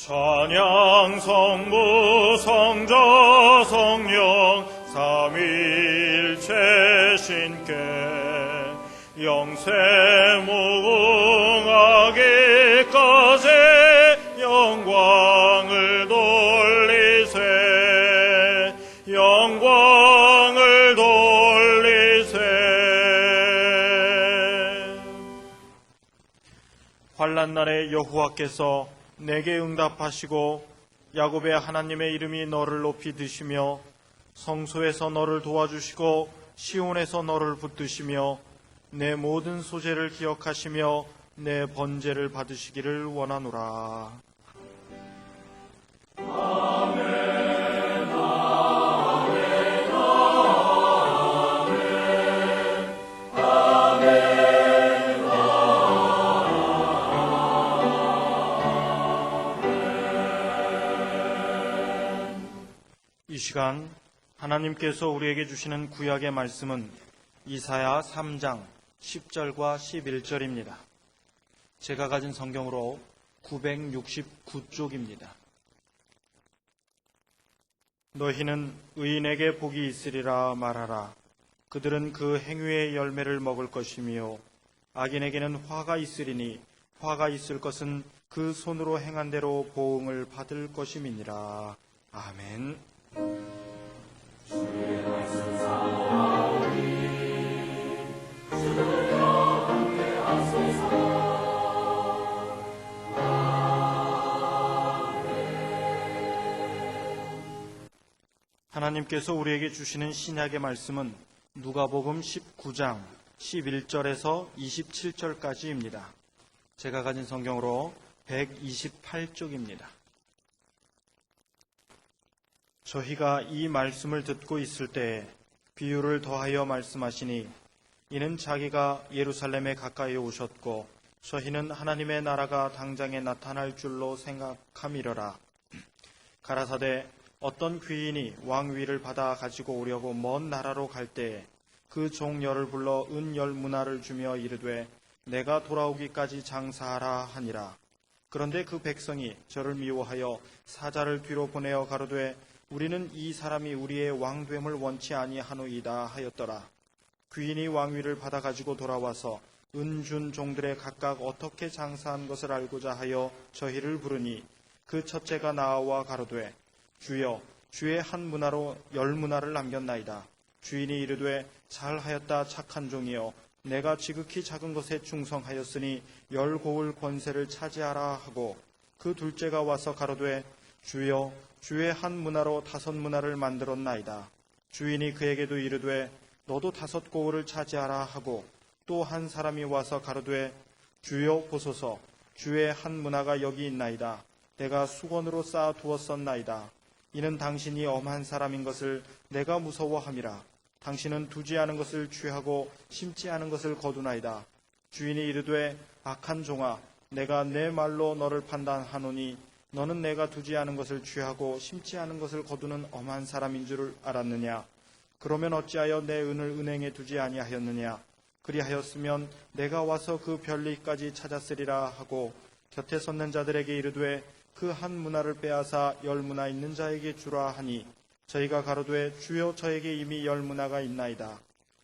찬양 성부 성자 성령 삼위일체 신께 영세 무궁하기까지 영광을 돌리세 영광을 돌리세. 환난날에 여호와께서 내게 응답하시고 야곱의 하나님의 이름이 너를 높이 드시며 성소에서 너를 도와주시고 시온에서 너를 붙드시며 내 모든 소재를 기억하시며 내 번제를 받으시기를 원하노라. 아멘. 이 시간 하나님께서 우리에게 주시는 구약의 말씀은 이사야 3장 10절과 11절입니다. 제가 가진 성경으로 969쪽입니다. 너희는 의인에게 복이 있으리라 말하라. 그들은 그 행위의 열매를 먹을 것이며 악인에게는 화가 있으리니 화가 있을 것은 그 손으로 행한 대로 보응을 받을 것임이니라. 아멘. 주의 말씀 사모하오니 주여 함께하소서. 하나님께서 우리에게 주시는 신약의 말씀은 누가복음 19장 11절에서 27절까지입니다. 제가 가진 성경으로 128쪽입니다. 저희가 이 말씀을 듣고 있을 때에 비유를 더하여 말씀하시니 이는 자기가 예루살렘에 가까이 오셨고 저희는 하나님의 나라가 당장에 나타날 줄로 생각함이러라. 가라사대 어떤 귀인이 왕위를 받아 가지고 오려고 먼 나라로 갈 때에 그 종열을 불러 은 10문화를 주며 이르되 내가 돌아오기까지 장사하라 하니라. 그런데 그 백성이 저를 미워하여 사자를 뒤로 보내어 가로되 우리는 이 사람이 우리의 왕됨을 원치 아니하노이다 하였더라. 귀인이 왕위를 받아 가지고 돌아와서 은준 종들의 각각 어떻게 장사한 것을 알고자 하여 저희를 부르니 그 첫째가 나와 가로되 주여 주의 한 문화로 10문화를 남겼나이다. 주인이 이르되 잘하였다 착한 종이여 내가 지극히 작은 것에 충성하였으니 10고을 권세를 차지하라 하고 그 둘째가 와서 가로되 주여 주의 한 문화로 5문화를 만들었나이다. 주인이 그에게도 이르되 너도 5고을을 차지하라 하고 또 한 사람이 와서 가로되 주여 보소서 주의 한 문화가 여기 있나이다. 내가 수건으로 쌓아 두었었나이다. 이는 당신이 엄한 사람인 것을 내가 무서워함이라. 당신은 두지 않은 것을 취하고 심지 않은 것을 거두나이다. 주인이 이르되 악한 종아 내가 내 말로 너를 판단하노니 너는 내가 두지 않은 것을 취하고 심지 않은 것을 거두는 엄한 사람인 줄 알았느냐? 그러면 어찌하여 내 은을 은행에 두지 아니하였느냐? 그리하였으면 내가 와서 그 별리까지 찾았으리라 하고 곁에 섰는 자들에게 이르되 그 한 문화를 빼앗아 10문화 있는 자에게 주라 하니 저희가 가로되 주여 저에게 이미 10문화가 있나이다.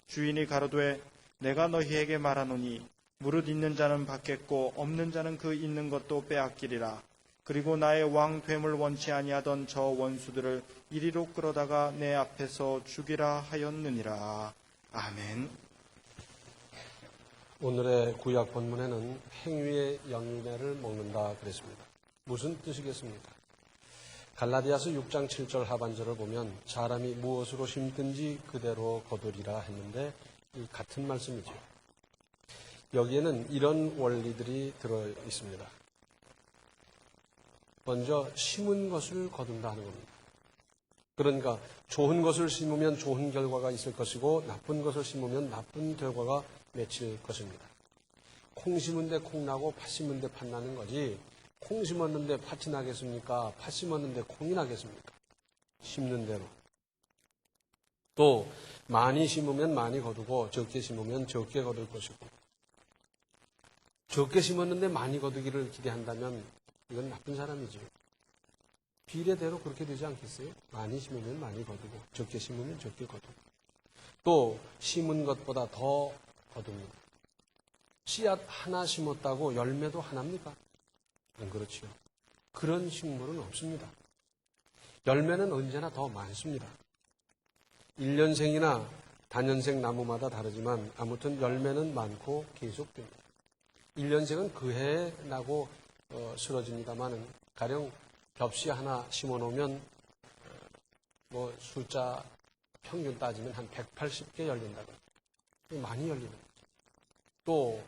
주인이 가로되 내가 너희에게 말하노니 무릇 있는 자는 받겠고 없는 자는 그 있는 것도 빼앗기리라. 그리고 나의 왕됨을 원치 아니하던 저 원수들을 이리로 끌어다가 내 앞에서 죽이라 하였느니라. 아멘. 오늘의 구약 본문에는 행위의 열매를 먹는다 그랬습니다. 무슨 뜻이겠습니까? 갈라디아서 6장 7절 하반절을 보면 사람이 무엇으로 심든지 그대로 거두리라 했는데 이 같은 말씀이죠. 여기에는 이런 원리들이 들어 있습니다. 먼저 심은 것을 거둔다 하는 겁니다. 그러니까 좋은 것을 심으면 좋은 결과가 있을 것이고 나쁜 것을 심으면 나쁜 결과가 맺힐 것입니다. 콩 심은데 콩 나고 팥 심은데 팥 나는 거지 콩 심었는데 팥이 나겠습니까? 팥 심었는데 콩이 나겠습니까? 심는 대로. 또 많이 심으면 많이 거두고 적게 심으면 적게 거둘 것이고 적게 심었는데 많이 거두기를 기대한다면 이건 나쁜 사람이죠. 비례대로 그렇게 되지 않겠어요? 많이 심으면 많이 거두고 적게 심으면 적게 거두고 또 심은 것보다 더 거둡니다. 씨앗 하나 심었다고 열매도 하나입니까? 안 그렇지요. 그런 식물은 없습니다. 열매는 언제나 더 많습니다. 1년생이나 단연생 나무마다 다르지만 아무튼 열매는 많고 계속됩니다. 1년생은 그 해에 나고 쓰러집니다만은 가령 겹씨 하나 심어놓으면 뭐 숫자 평균 따지면 한 180개 열린다고 많이 열리는 거죠. 또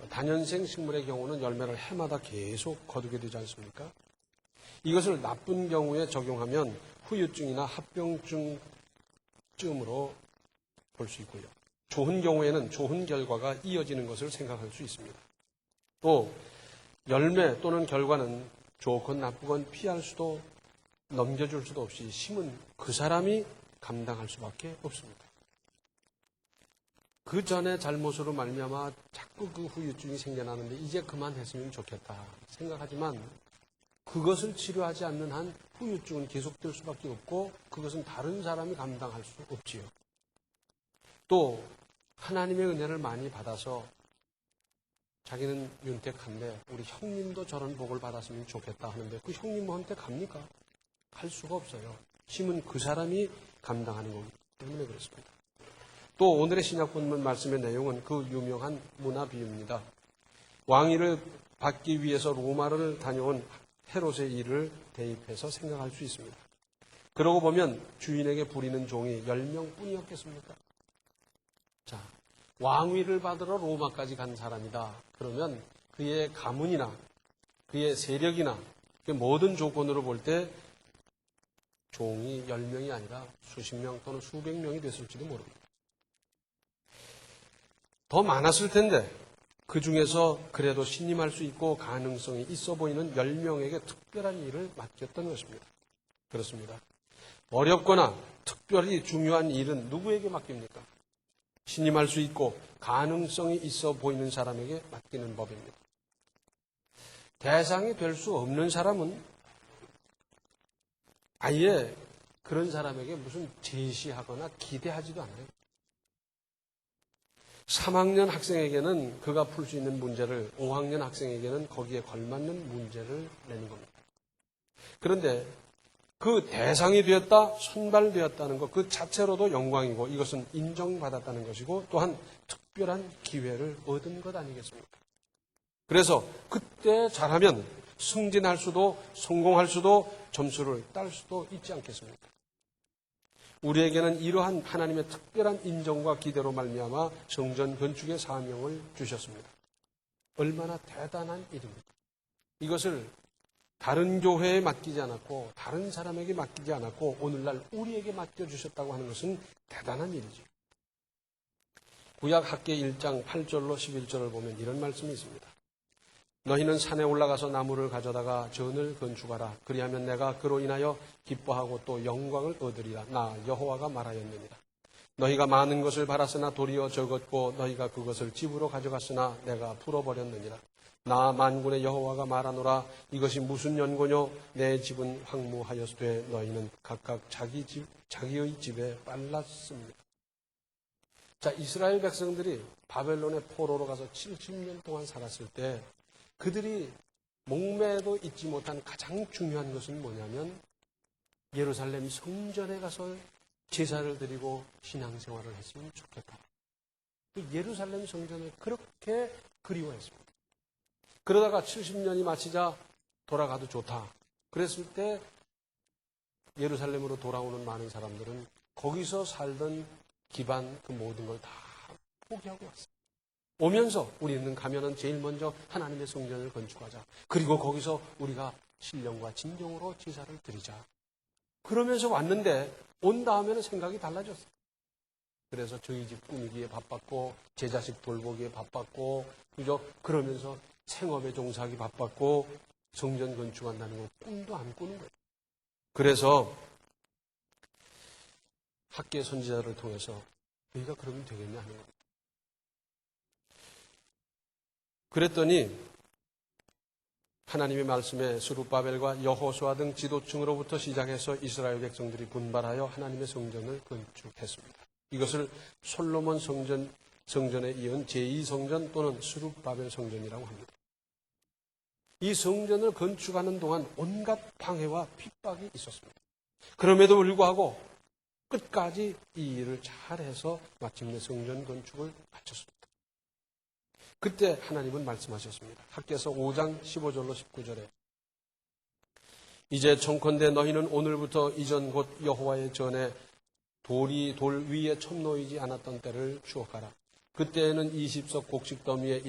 단연생 식물의 경우는 열매를 해마다 계속 거두게 되지 않습니까? 이것을 나쁜 경우에 적용하면 후유증이나 합병증쯤으로 볼 수 있고요. 좋은 경우에는 좋은 결과가 이어지는 것을 생각할 수 있습니다. 또 열매 또는 결과는 좋건 나쁘건 피할 수도 넘겨줄 수도 없이 심은 그 사람이 감당할 수밖에 없습니다. 그 전에 잘못으로 말미암아 자꾸 그 후유증이 생겨나는데 이제 그만했으면 좋겠다 생각하지만 그것을 치료하지 않는 한 후유증은 계속될 수밖에 없고 그것은 다른 사람이 감당할 수 없지요. 또 하나님의 은혜를 많이 받아서 자기는 윤택한데 우리 형님도 저런 복을 받았으면 좋겠다 하는데 그 형님한테 갑니까? 갈 수가 없어요. 심은 그 사람이 감당하는 거기 때문에 그렇습니다. 또 오늘의 신약 본문 말씀의 내용은 그 유명한 문화 비유입니다. 왕위를 받기 위해서 로마를 다녀온 헤롯의 일을 대입해서 생각할 수 있습니다. 그러고 보면 주인에게 부리는 종이 10명 뿐이었겠습니까? 자, 왕위를 받으러 로마까지 간 사람이다. 그러면 그의 가문이나 그의 세력이나 그 모든 조건으로 볼 때 종이 10명이 아니라 수십 명 또는 수백 명이 됐을지도 모릅니다. 더 많았을 텐데 그 중에서 그래도 신임할 수 있고 가능성이 있어 보이는 10명에게 특별한 일을 맡겼던 것입니다. 그렇습니다. 어렵거나 특별히 중요한 일은 누구에게 맡깁니까? 신임할 수 있고 가능성이 있어 보이는 사람에게 맡기는 법입니다. 대상이 될 수 없는 사람은 아예 그런 사람에게 무슨 제시하거나 기대하지도 않아요. 3학년 학생에게는 그가 풀 수 있는 문제를 5학년 학생에게는 거기에 걸맞는 문제를 내는 겁니다. 그런데 그 대상이 되었다, 선발되었다는 것 그 자체로도 영광이고 이것은 인정받았다는 것이고 또한 특별한 기회를 얻은 것 아니겠습니까? 그래서 그때 잘하면 승진할 수도 성공할 수도 점수를 딸 수도 있지 않겠습니까? 우리에게는 이러한 하나님의 특별한 인정과 기대로 말미암아 성전 건축의 사명을 주셨습니다. 얼마나 대단한 일입니까? 이것을 다른 교회에 맡기지 않았고 다른 사람에게 맡기지 않았고 오늘날 우리에게 맡겨주셨다고 하는 것은 대단한 일이죠. 구약 학계 1장 8절로 11절을 보면 이런 말씀이 있습니다. 너희는 산에 올라가서 나무를 가져다가 전을 건축하라. 그리하면 내가 그로 인하여 기뻐하고 또 영광을 얻으리라. 나 여호와가 말하였느니라. 너희가 많은 것을 바랐으나 도리어 적었고 너희가 그것을 집으로 가져갔으나 내가 풀어버렸느니라. 나 만군의 여호와가 말하노라. 이것이 무슨 연고뇨? 내 집은 황무하였으되 너희는 각각 자기의 집에 빨랐습니다. 자, 이스라엘 백성들이 바벨론의 포로로 가서 70년 동안 살았을 때 그들이 목매도 잊지 못한 가장 중요한 것은 뭐냐면 예루살렘 성전에 가서 제사를 드리고 신앙생활을 했으면 좋겠다. 예루살렘 성전을 그렇게 그리워했습니다. 그러다가 70년이 마치자 돌아가도 좋다. 그랬을 때 예루살렘으로 돌아오는 많은 사람들은 거기서 살던 기반 그 모든 걸 다 포기하고 왔어요. 오면서 우리는 가면은 제일 먼저 하나님의 성전을 건축하자. 그리고 거기서 우리가 신령과 진정으로 제사를 드리자. 그러면서 왔는데 온 다음에는 생각이 달라졌어요. 그래서 저희 집 꾸미기에 바빴고 제 자식 돌보기에 바빴고 그죠? 그러면서 생업에 종사하기 바빴고 성전 건축한다는 거 꿈도 안 꾸는 거예요. 그래서 학계 선지자를 통해서 너희가 그러면 되겠냐 하는 겁니다. 그랬더니 하나님의 말씀에 스룹바벨과 여호수아 등 지도층으로부터 시작해서 이스라엘 백성들이 분발하여 하나님의 성전을 건축했습니다. 이것을 솔로몬 성전에 이은 제2성전 또는 스룹바벨 성전이라고 합니다. 이 성전을 건축하는 동안 온갖 방해와 핍박이 있었습니다. 그럼에도 불구하고 끝까지 이 일을 잘해서 마침내 성전 건축을 마쳤습니다. 그때 하나님은 말씀하셨습니다. 학개서 5장 15절로 19절에 이제 청컨대 너희는 오늘부터 이전 곧 여호와의 전에 돌이 돌 위에 첨 놓이지 않았던 때를 추억하라. 그때에는 20석 곡식 더미에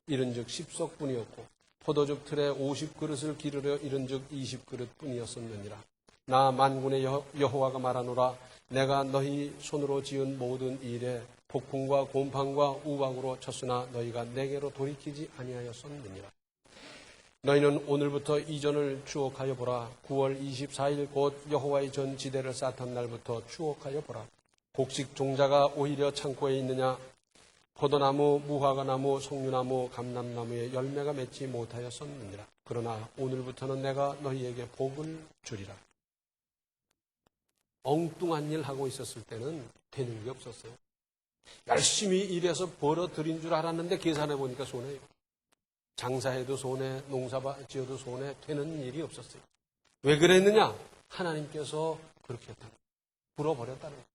이른즉 10석뿐이었고 포도즙 틀에 50그릇을 기르려 이른즉 20그릇 뿐이었었느니라. 나 만군의 여호와가 말하노라. 내가 너희 손으로 지은 모든 일에 폭풍과 곰팡과 우박으로 쳤으나 너희가 내게로 돌이키지 아니하였었느니라. 너희는 오늘부터 이전을 추억하여 보라. 9월 24일 곧 여호와의 전 지대를 쌓던 날부터 추억하여 보라. 곡식 종자가 오히려 창고에 있느냐. 포도나무, 무화과나무, 석류나무, 감람나무에 열매가 맺지 못하였었느니라. 그러나 오늘부터는 내가 너희에게 복을 주리라. 엉뚱한 일 하고 있었을 때는 되는 게 없었어요. 열심히 일해서 벌어들인 줄 알았는데 계산해 보니까 손해요. 장사해도 손해, 농사 지어도 손해, 되는 일이 없었어요. 왜 그랬느냐? 하나님께서 그렇게 했다는 거예요. 불어버렸다는 거예요.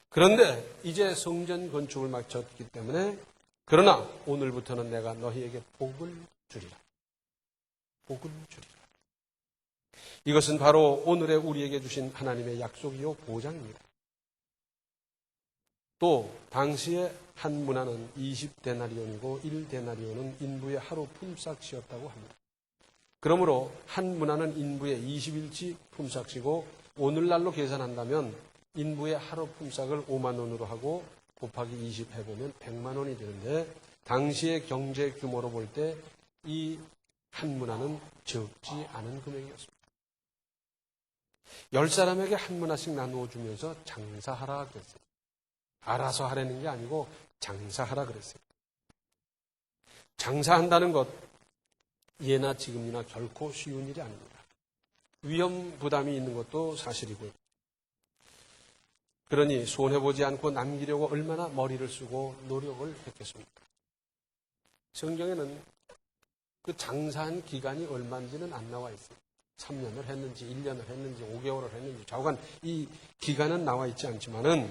그런데 이제 성전 건축을 마쳤기 때문에 그러나 오늘부터는 내가 너희에게 복을 주리라. 복을 주리라. 이것은 바로 오늘의 우리에게 주신 하나님의 약속이요 보장입니다. 또 당시에 한 문화는 20데나리온이고 1데나리온은 인부의 하루 품삯이었다고 합니다. 그러므로 한 문화는 인부의 20일치 품삯이고 오늘날로 계산한다면 인부의 하루 품삯을 5만 원으로 하고 곱하기 20 해보면 100만 원이 되는데 당시의 경제 규모로 볼 때 이 한 문화는 적지 않은 금액이었습니다. 10사람에게 한 문화씩 나누어 주면서 장사하라 그랬어요. 알아서 하라는 게 아니고 장사하라 그랬어요. 장사한다는 것 예나 지금이나 결코 쉬운 일이 아닙니다. 위험 부담이 있는 것도 사실이고요. 그러니 손해보지 않고 남기려고 얼마나 머리를 쓰고 노력을 했겠습니까? 성경에는 그 장사한 기간이 얼마인지는 안 나와 있어요. 3년을 했는지 1년을 했는지 5개월을 했는지 좌우간 이 기간은 나와 있지 않지만은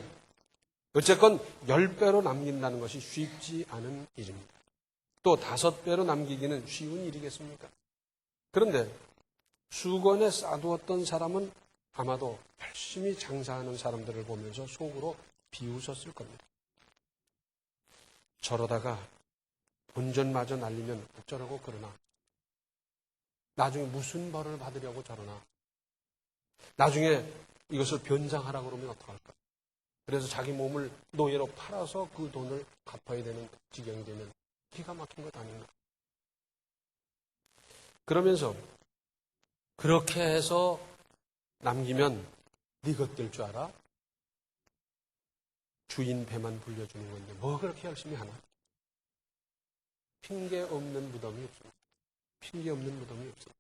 어쨌건 10배로 남긴다는 것이 쉽지 않은 일입니다. 또 5배로 남기기는 쉬운 일이겠습니까? 그런데 수건에 싸두었던 사람은 아마도 열심히 장사하는 사람들을 보면서 속으로 비웃었을 겁니다. 저러다가 본전마저 날리면 어쩌라고 그러나 나중에 무슨 벌을 받으려고 저러나 나중에 이것을 변장하라고 그러면 어떡할까? 그래서 자기 몸을 노예로 팔아서 그 돈을 갚아야 되는 지경이 되면 기가 막힌 것 아닌가? 그러면서 그렇게 해서 남기면 네 것 될 줄 알아? 주인 배만 불려주는 건데 뭐 그렇게 열심히 하나? 핑계 없는 무덤이 없습니다. 핑계 없는 무덤이 없어요.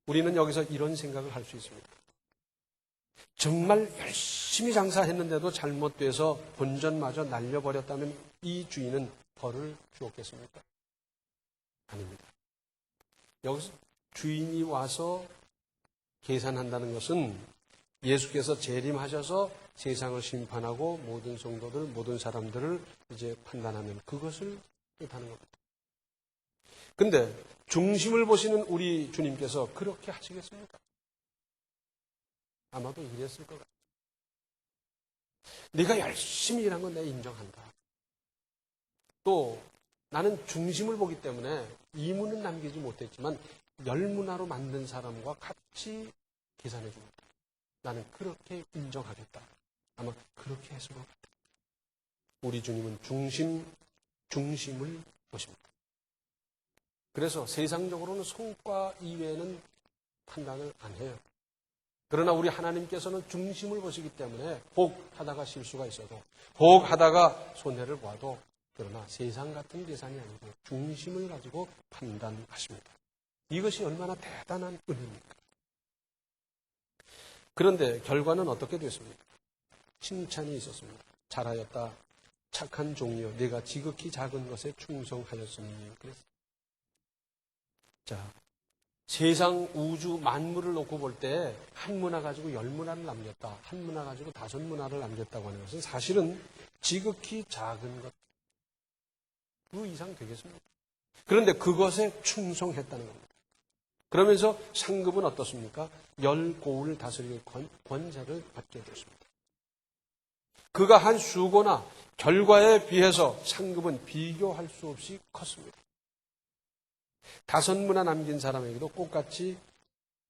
우리는 여기서 이런 생각을 할 수 있습니다. 정말 열심히 장사했는데도 잘못돼서 본전마저 날려버렸다면 이 주인은 벌을 주었겠습니까? 아닙니다. 여기서 주인이 와서 계산한다는 것은 예수께서 재림하셔서 세상을 심판하고 모든 성도들, 모든 사람들을 이제 판단하는 그것을 뜻하는 겁니다. 근데 중심을 보시는 우리 주님께서 그렇게 하시겠습니까? 아마도 이랬을 것 같아요. 네가 열심히 일한 건 내가 인정한다. 또 나는 중심을 보기 때문에 이문은 남기지 못했지만 10문화로 만든 사람과 같이 계산해 줍니다. 나는 그렇게 인정하겠다. 아마 그렇게 했을 것 같아요. 우리 주님은 중심을 보십니다. 그래서 세상적으로는 성과 이외에는 판단을 안 해요. 그러나 우리 하나님께서는 중심을 보시기 때문에 혹 하다가 실수가 있어도 혹 하다가 손해를 봐도 그러나 세상 같은 계산이 아니고 중심을 가지고 판단하십니다. 이것이 얼마나 대단한 은혜입니까? 그런데 결과는 어떻게 됐습니까? 칭찬이 있었습니다. 잘하였다. 착한 종이여. 내가 지극히 작은 것에 충성하였으니. 그랬어요. 자, 세상 우주 만물을 놓고 볼 때 한 문화 가지고 10문화를 남겼다. 한 문화 가지고 5문화를 남겼다고 하는 것은 사실은 지극히 작은 것. 그 이상 되겠습니까? 그런데 그것에 충성했다는 겁니다. 그러면서 상급은 어떻습니까? 10고을 다스릴 권세를 받게 됐습니다. 그가 한 수고나 결과에 비해서 상급은 비교할 수 없이 컸습니다. 5문화 남긴 사람에게도 똑같이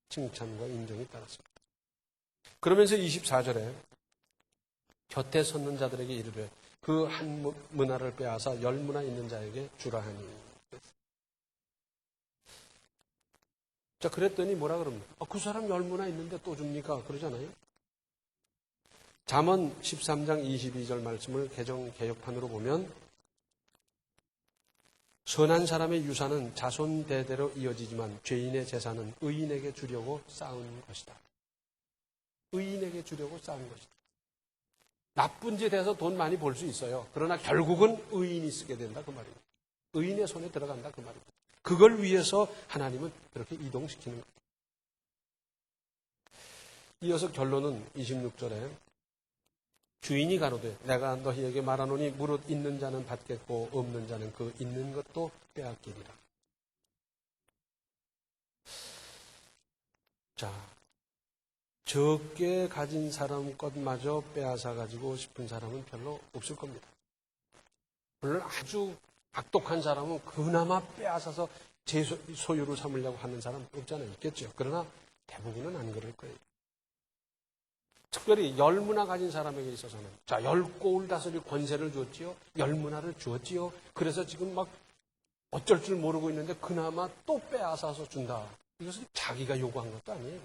칭찬과 인정이 따랐습니다. 그러면서 24절에 곁에 섰는 자들에게 이르되 그 한 문화를 빼앗아 10문화 있는 자에게 주라 하니. 자, 그랬더니 뭐라 그럽니까? 그 사람 10문화 있는데 또 줍니까? 그러잖아요. 잠언 13장 22절 말씀을 개역판으로 보면 선한 사람의 유산은 자손 대대로 이어지지만 죄인의 재산은 의인에게 주려고 쌓은 것이다. 의인에게 주려고 쌓은 것이다. 나쁜 짓 해서 돈 많이 벌 수 있어요. 그러나 결국은 의인이 쓰게 된다 그 말입니다. 의인의 손에 들어간다 그 말입니다. 그걸 위해서 하나님은 그렇게 이동시키는 거예요. 이어서 결론은 26절에 주인이 가로되 내가 너희에게 말하노니 무릇 있는 자는 받겠고 없는 자는 그 있는 것도 빼앗기리라. 자, 적게 가진 사람 것마저 빼앗아 가지고 싶은 사람은 별로 없을 겁니다. 물론 아주 악독한 사람은 그나마 빼앗아서 제 소유로 삼으려고 하는 사람 없잖아요. 있겠죠. 그러나 대부분은 안 그럴 거예요. 특별히 10문화 가진 사람에게 있어서는 10고을 다스릴 권세를 주었지요. 10문화를 주었지요. 그래서 지금 막 어쩔 줄 모르고 있는데 그나마 또 빼앗아서 준다. 이것은 자기가 요구한 것도 아니에요.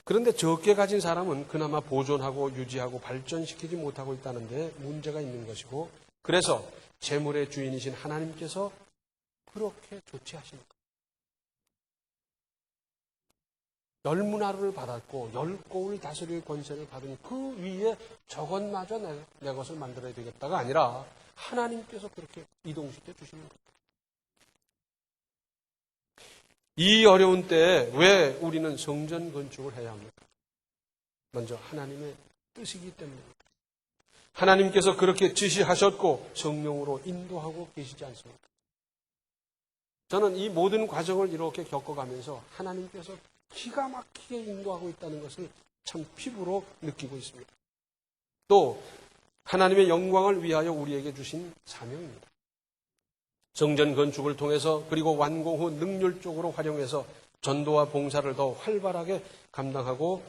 그런데 적게 가진 사람은 그나마 보존하고 유지하고 발전시키지 못하고 있다는 데 문제가 있는 것이고, 그래서 재물의 주인이신 하나님께서 그렇게 조치하십니다. 10문화를 받았고 10고을 다스릴 권세를 받은 그 위에 저것마저 내 것을 만들어야 되겠다가 아니라 하나님께서 그렇게 이동시켜 주시는 겁니다. 이 어려운 때에 왜 우리는 성전 건축을 해야 합니까? 먼저 하나님의 뜻이기 때문입니다. 하나님께서 그렇게 지시하셨고 성령으로 인도하고 계시지 않습니까? 저는 이 모든 과정을 이렇게 겪어가면서 하나님께서 기가 막히게 인도하고 있다는 것을 참 피부로 느끼고 있습니다. 또 하나님의 영광을 위하여 우리에게 주신 사명입니다. 성전 건축을 통해서 그리고 완공 후 능률적으로 활용해서 전도와 봉사를 더 활발하게 감당하고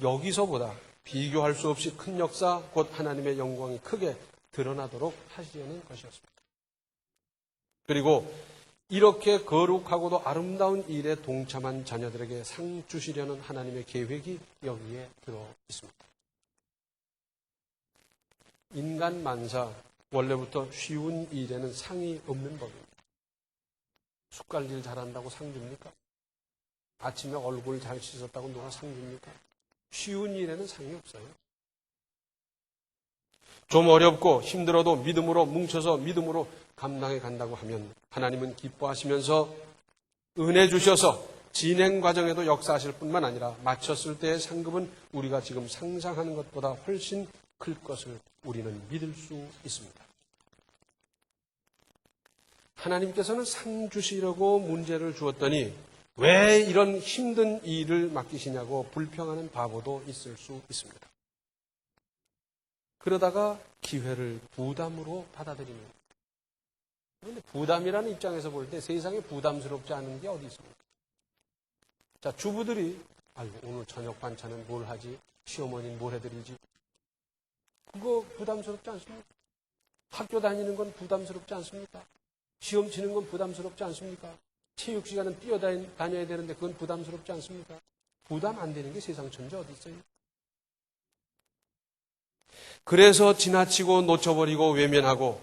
여기서보다 비교할 수 없이 큰 역사, 곧 하나님의 영광이 크게 드러나도록 하시려는 것이었습니다. 그리고 이렇게 거룩하고도 아름다운 일에 동참한 자녀들에게 상 주시려는 하나님의 계획이 여기에 들어 있습니다. 인간 만사, 원래부터 쉬운 일에는 상이 없는 법입니다. 숟갈일 잘한다고 상 줍니까? 아침에 얼굴 잘 씻었다고 누가 상 줍니까? 쉬운 일에는 상이 없어요. 좀 어렵고 힘들어도 믿음으로 뭉쳐서 믿음으로 감당해 간다고 하면 하나님은 기뻐하시면서 은혜 주셔서 진행 과정에도 역사하실 뿐만 아니라 마쳤을 때의 상급은 우리가 지금 상상하는 것보다 훨씬 클 것을 우리는 믿을 수 있습니다. 하나님께서는 상 주시려고 문제를 주었더니 왜 이런 힘든 일을 맡기시냐고 불평하는 바보도 있을 수 있습니다. 그러다가 기회를 부담으로 받아들입니다. 그런데 부담이라는 입장에서 볼 때 세상에 부담스럽지 않은 게 어디 있습니까? 자, 주부들이 오늘 저녁 반찬은 뭘 하지? 시어머니는 뭘 해드리지? 그거 부담스럽지 않습니까? 학교 다니는 건 부담스럽지 않습니까? 시험 치는 건 부담스럽지 않습니까? 체육 시간은 뛰어다녀야 되는데 그건 부담스럽지 않습니까? 부담 안 되는 게 세상 천지 어디 있어요? 그래서 지나치고 놓쳐버리고 외면하고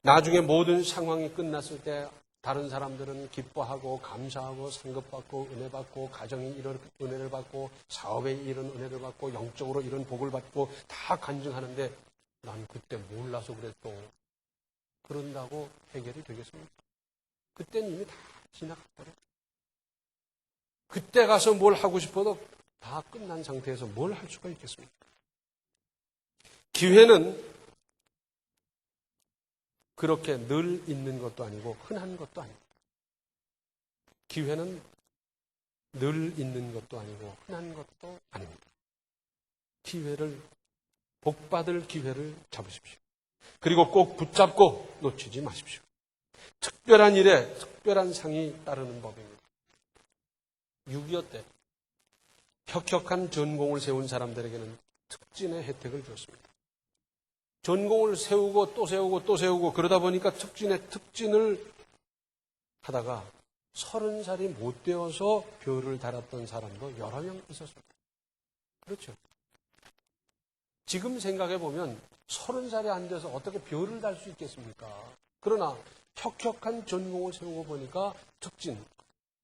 나중에 모든 상황이 끝났을 때 다른 사람들은 기뻐하고 감사하고 상급받고 은혜받고 가정이 이런 은혜를 받고 사업에 이런 은혜를 받고 영적으로 이런 복을 받고 다 간증하는데 난 그때 몰라서 그랬또 그런다고 해결이 되겠습니까? 그때는 이미 다 지나갔더래. 그때 가서 뭘 하고 싶어도 다 끝난 상태에서 뭘 할 수가 있겠습니까? 기회는 그렇게 늘 있는 것도 아니고 흔한 것도 아닙니다. 기회는 늘 있는 것도 아니고 흔한 것도 아닙니다. 기회를, 복받을 기회를 잡으십시오. 그리고 꼭 붙잡고 놓치지 마십시오. 특별한 일에 특별한 상이 따르는 법입니다. 6.25 때 혁혁한 전공을 세운 사람들에게는 특진의 혜택을 주었습니다. 전공을 세우고 또 세우고 또 세우고 그러다 보니까 특진을 하다가 30살이 못 되어서 별을 달았던 사람도 여러 명 있었습니다. 그렇죠. 지금 생각해 보면 30살이 안 돼서 어떻게 별을 달 수 있겠습니까? 그러나 혁혁한 전공을 세우고 보니까 특진,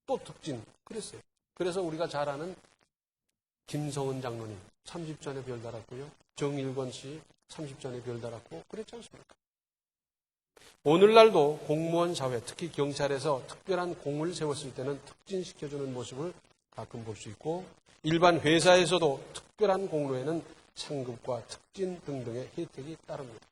또 특진, 그랬어요. 그래서 우리가 잘 아는 김성은 장로님 30전에 별 달았고요. 정일권 씨 30전에 별 달았고 그랬지 않습니까? 오늘날도 공무원 사회, 특히 경찰에서 특별한 공을 세웠을 때는 특진시켜주는 모습을 가끔 볼 수 있고 일반 회사에서도 특별한 공로에는 상급과 특진 등등의 혜택이 따릅니다.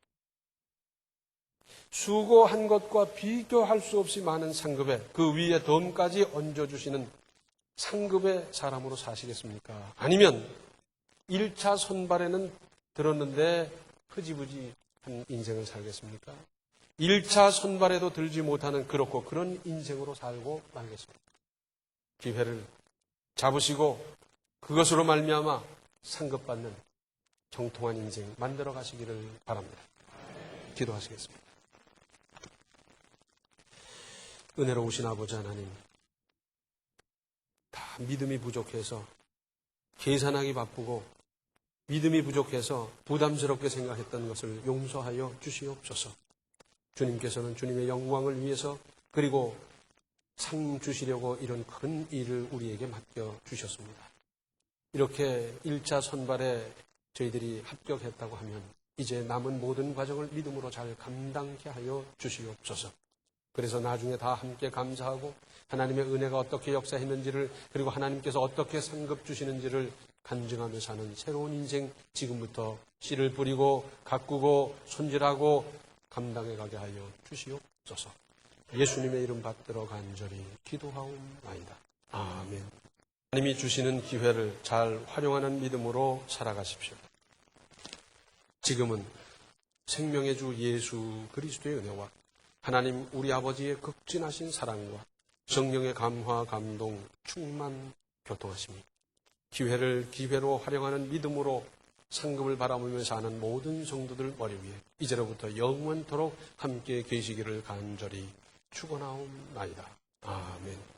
수고한 것과 비교할 수 없이 많은 상급에 그 위에 덤까지 얹어주시는 상급의 사람으로 사시겠습니까? 아니면 1차 선발에는 들었는데 흐지부지한 인생을 살겠습니까? 1차 선발에도 들지 못하는 그렇고 그런 인생으로 살고 말겠습니다. 기회를 잡으시고 그것으로 말미암아 상급받는 정통한 인생 만들어 가시기를 바랍니다. 기도하시겠습니다. 은혜로우신 아버지 하나님, 다 믿음이 부족해서 계산하기 바쁘고 믿음이 부족해서 부담스럽게 생각했던 것을 용서하여 주시옵소서. 주님께서는 주님의 영광을 위해서 그리고 상 주시려고 이런 큰 일을 우리에게 맡겨주셨습니다. 이렇게 1차 선발에 저희들이 합격했다고 하면 이제 남은 모든 과정을 믿음으로 잘 감당케 하여 주시옵소서. 그래서 나중에 다 함께 감사하고 하나님의 은혜가 어떻게 역사했는지를 그리고 하나님께서 어떻게 상급 주시는지를 간증하며 사는 새로운 인생 지금부터 씨를 뿌리고 가꾸고 손질하고 감당해 가게 하여 주시옵소서. 예수님의 이름 받들어 간절히 기도하옵나이다. 아멘. 하나님이 주시는 기회를 잘 활용하는 믿음으로 살아가십시오. 지금은 생명의 주 예수 그리스도의 은혜와 하나님 우리 아버지의 극진하신 사랑과 성령의 감화, 감동, 충만, 교통하심이 기회를 기회로 활용하는 믿음으로 상급을 바라보며 사는 모든 성도들 머리 위에 이제로부터 영원토록 함께 계시기를 간절히 축원하옵나이다. 아멘.